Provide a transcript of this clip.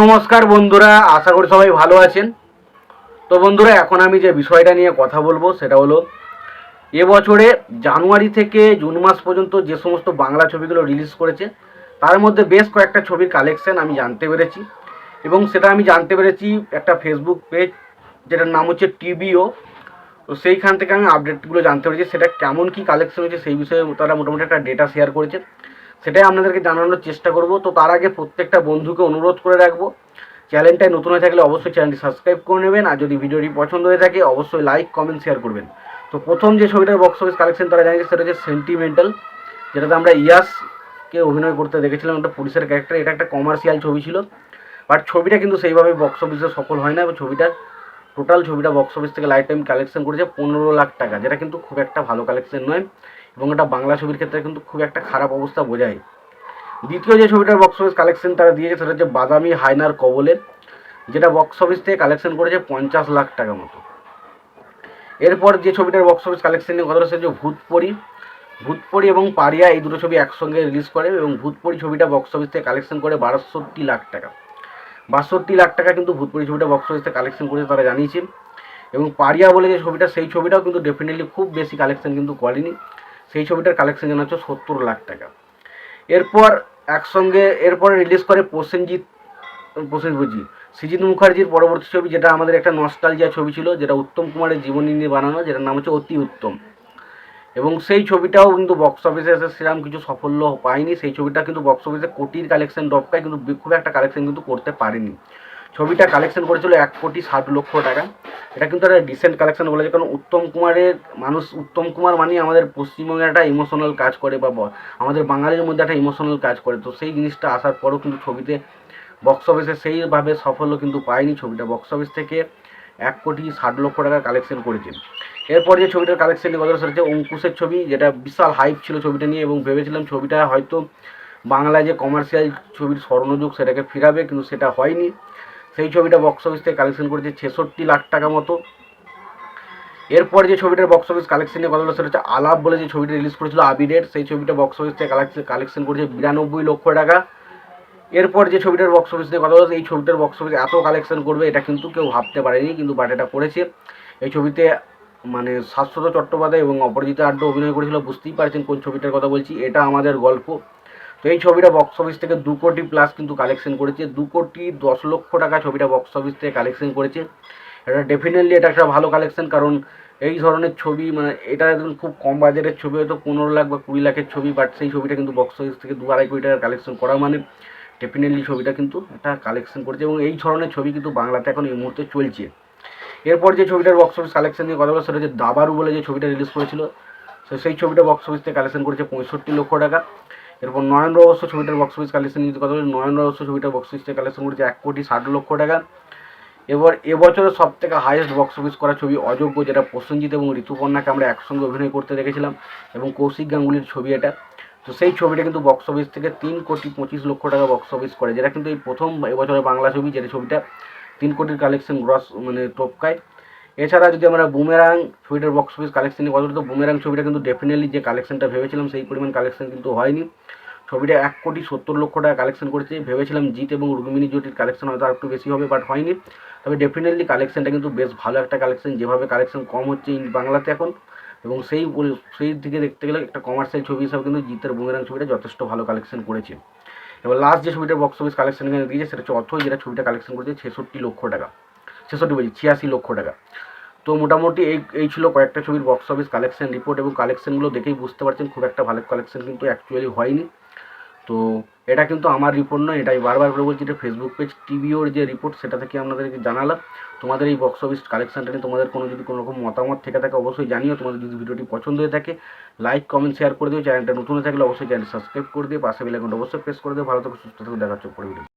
নমস্কার বন্ধুরা, আশা করি সবাই ভালো আছেন। তো বন্ধুরা, এখন আমি যে বিষয়টা নিয়ে কথা বলবো সেটা হলো এবছরে জানুয়ারি থেকে জুন মাস পর্যন্ত যে সমস্ত বাংলা ছবিগুলো রিলিজ করেছে তার মধ্যে বেশ কয়েকটা ছবির কালেকশন আমি জানতে পেরেছি, এবং সেটা আমি জানতে পেরেছি একটা ফেসবুক পেজ যেটার নাম হচ্ছে টিভিও। তো সেইখান থেকে আমি আপডেটগুলো জানতে পেরেছি, সেটা কেমন কি কালেকশন হয়েছে সেই বিষয়ে তারা মোটামুটি একটা ডেটা শেয়ার করেছে, সেটাই আপনাদেরকে জানানোর চেষ্টা করব। তো তার আগে প্রত্যেকটা বন্ধুকে অনুরোধ করে রাখবো, চ্যানেলটায় নতুন হয়ে থাকলে অবশ্যই চ্যানেলটি সাবস্ক্রাইব করে নেবেন, আর যদি ভিডিওটি পছন্দ হয়ে থাকে অবশ্যই লাইক কমেন্ট শেয়ার করবেন। তো প্রথম যে ছবিটার বক্স অফিস কালেকশন তারা জানিয়েছে সেটা হচ্ছে সেন্টিমেন্টাল, যেটাতে আমরা ইয়াসকে অভিনয় করতে দেখেছিলাম একটা পুলিশের ক্যারেক্টার। এটা একটা কমার্শিয়াল ছবি ছিল, বাট ছবিটা কিন্তু সেইভাবে বক্স অফিসে সফল হয় না, এবং টোটাল ছবিটা বক্স অফিস থেকে লাইফ টাইম কালেকশন করেছে 15 লাখ টাকা, যেটা কিন্তু খুব একটা ভালো কালেকশন নয়, এবং এটা বাংলা ছবির ক্ষেত্রে কিন্তু খুব একটা খারাপ অবস্থা বোঝায়। দ্বিতীয় যে ছবিটার বক্স অফিস কালেকশন তারা দিয়েছে সেটা হচ্ছে বাদামি হায়নার কবলে, যেটা বক্স অফিস থেকে কালেকশন করেছে 50 লাখ টাকা মতো। এরপর যে ছবিটার বক্স অফিস কালেকশন নিয়ে কথা হচ্ছে যে ভূতপরি এবং পারিয়া এই দুটো ছবি একসঙ্গে রিলিজ করে, এবং ভূতপরি ছবিটা বক্স অফিস থেকে কালেকশন করে 62 লাখ টাকা। 62 লাখ টাকা কিন্তু ভূতপরি ছবিটা বক্স অফিস থেকে কালেকশন করেছে তারা জানিয়েছে। এবং পারিয়া বলে যে ছবিটা, সেই ছবিটাও কিন্তু ডেফিনেটলি খুব বেশি কালেকশন কিন্তু করেনি, সেই ছবিটার কালেকশন জানা হচ্ছে 70 লাখ টাকা। এরপরে রিলিজ করে প্রসেনজিৎ সৃজিত মুখার্জির পরবর্তী ছবি, যেটা আমাদের একটা নস্টালজিয়া ছবি ছিল, যেটা উত্তম কুমারের জীবনী নিয়ে বানানো, যেটার নাম হচ্ছে অতি উত্তম। এবং সেই ছবিটাও কিন্তু বক্স অফিসে এসে সেরকম কিছু সাফল্য পায়নি, সেই ছবিটা কিন্তু বক্স অফিসে কোটির কালেকশন টপকায়, কিন্তু খুব একটা কালেকশন কিন্তু করতে পারেনি। ছবিটা কালেকশন করেছিল 1,60,00,000 টাকা। এটা কিন্তু একটা ডিসেন্ট কালেকশন বলা যায়, কারণ উত্তম কুমার মানে আমাদের পশ্চিমবঙ্গে একটা ইমোশনাল কাজ করে, বা আমাদের বাঙালির মধ্যে একটা ইমোশনাল কাজ করে। তো সেই জিনিসটা আসার পরও কিন্তু ছবিতে বক্স অফিসে সেইভাবে সাফল্য কিন্তু পায়নি। ছবিটা বক্স অফিস থেকে 1,60,00,000 টাকা কালেকশন করেছে। এরপর যে ছবিটার কালেকশন নিয়ে কথা হচ্ছে অঙ্কুশের ছবি, যেটা বিশাল হাইপ ছিল ছবিটা নিয়ে, এবং ভেবেছিলাম ছবিটা হয়তো বাংলায় যে কমার্শিয়াল ছবির স্বর্ণযুগ সেটাকে ফিরাবে, কিন্তু সেটা হয়নি। সেই ছবিটা বক্স অফিস থেকে কালেকশন করেছে 66 লাখ টাকা মতো। এরপর যে ছবিটার বক্স অফিস কালেকশন নিয়ে কথা হলো সেটা হচ্ছে আলাপ বলে যে ছবিটা রিলিজ করেছিল আবিরের, সেই ছবিটা বক্স অফিস থেকে কালেকশন করেছে 92 লক্ষ টাকা। এরপর যে ছবিটার বক্স অফিস নিয়ে কথা বলছে, এই ছবিটার বক্স অফিস এত কালেকশন করবে এটা কিন্তু কেউ ভাবতে পারেনি, কিন্তু বাট এটা করেছে। এই ছবিতে মানে শাশ্বত চট্টোপাধ্যায় এবং অপরাজিতা আড্ড অভিনয় করেছিল, বুঝতেই পারছেন কোন ছবিটার কথা বলছি, এটা আমাদের গল্প। তো এই ছবিটা বক্স অফিস থেকে 2 কোটি প্লাস কিন্তু কালেকশন করেছে, 2,10,00,000 টাকা ছবিটা বক্স অফিস থেকে কালেকশন করেছে। এটা ডেফিনেটলি এটা একটা ভালো কালেকশন, কারণ এই ধরনের ছবি মানে এটা একদম খুব কম বাজারের ছবি, হয়তো 15 লাখ বা 20 লাখের ছবি, বাট সেই ছবিটা কিন্তু বক্স অফিস থেকে 2-2.5 কোটি টাকার কালেকশন করা মানে ডেফিনেটলি ছবিটা কিন্তু একটা কালেকশন করেছে, এবং এই ধরনের ছবি কিন্তু বাংলাতে এখন এই মুহূর্তে চলছে। এরপর যে ছবিটার বক্স অফিস কালেকশন নিয়ে কথা বলা সেটা হচ্ছে দাবারু বলে যে ছবিটা রিলিজ করেছিল, সেই ছবিটা বক্স অফিস থেকে কালেকশন করেছে 65 লক্ষ টাকা। এরপর নয়ন রহস্য ছবিটার বক্স অফিস কালেকশন নিয়ে কথা বলে, নয়ন রহস্য ছবিটার বক্স অফিস থেকে কালেকশন করেছে 1,60,00,000 টাকা। এবার এবছরের সব থেকে হাইয়েস্ট বক্স অফিস করা ছবি অযোগ্য, যেটা প্রসেনজিৎ এবং ঋতুপর্ণাকে আমরা একসঙ্গে অভিনয় করতে দেখেছিলাম, এবং কৌশিক গাঙ্গুলির ছবি এটা। তো সেই ছবিটা কিন্তু বক্স অফিস থেকে 3,25,00,000 টাকা বক্স অফিস করে, যেটা কিন্তু এই প্রথম এবছরের বাংলা ছবি যেটা ছবিটা 3 কোটির কালেকশন গ্রস মানে টপকায়। এছাড়া যদি আমরা বুমেরাং ছবিটার বক্স অফিস কালেকশন কথা বলি, তো বুমেরাং ছবিটা কিন্তু ডেফিনেটলি যে কালেকশনটা ভেবেছিলাম সেই পরিমাণ কালেকশন কিন্তু হয়নি। ছবিটা 1,70,00,000 টাকা কালেকশন করেছে, ভেবেছিলাম জিৎ এবং রুক্মিণী জুটির কালেকশন হয়তো আর একটু বেশি হবে, বাট হয়নি। তবে ডেফিনেটলি কালেকশনটা কিন্তু বেশ ভালো একটা কালেকশন, যেভাবে কালেকশন কম হচ্ছে বাংলাতে এখন, এবং সেই দিকে দেখতে গেলে একটা কমার্শিয়াল ছবি হিসাবে কিন্তু জিতের বুমেরাং ছবিটা যথেষ্ট ভালো কালেকশন করেছে। এবার লাস্ট যে ছবিটার বক্স অফিস কালেকশন এখানে দিয়েছে সেটা হচ্ছে অথৈ, যেটা ছবিটা কালেকশন করেছে 66 লক্ষ টাকা, 86 লক্ষ টাকা। তো মোটামুটি এই ছিল কয়েকটা ছবির বক্স অফিস কালেকশন রিপোর্ট, এবং কালেকশনগুলো দেখেই বুঝতে পারছেন খুব একটা ভালো কালেকশন কিন্তু অ্যাকচুয়ালি হয়নি। তো এটা কিন্তু আমার রিপোর্ট নয়, এটাই বারবার করে বলছি, এটা ফেসবুক পেজ টিভিওর যে রিপোর্ট সেটা থেকে আপনাদেরকে জানালাম। তোমাদের এই বক্স অফিস কালেকশনটা নিয়ে তোমাদের যদি কোনো রকম মতামত থেকে থাকে অবশ্যই জানিও। তোমাদের যদি ভিডিওটি পছন্দ হয়ে থাকে লাইক কমেন্ট শেয়ার করে দিও, চ্যানেলটা নতুন হয়ে থাকলে অবশ্যই চ্যানেল সাবস্ক্রাইব করে দিয়ে পাশে বেল আইকনটা অবশ্যই প্রেস করে দিও। ভালো থেকো, সুস্থ থেকো, দেখা হচ্ছে পরে ভিডিও।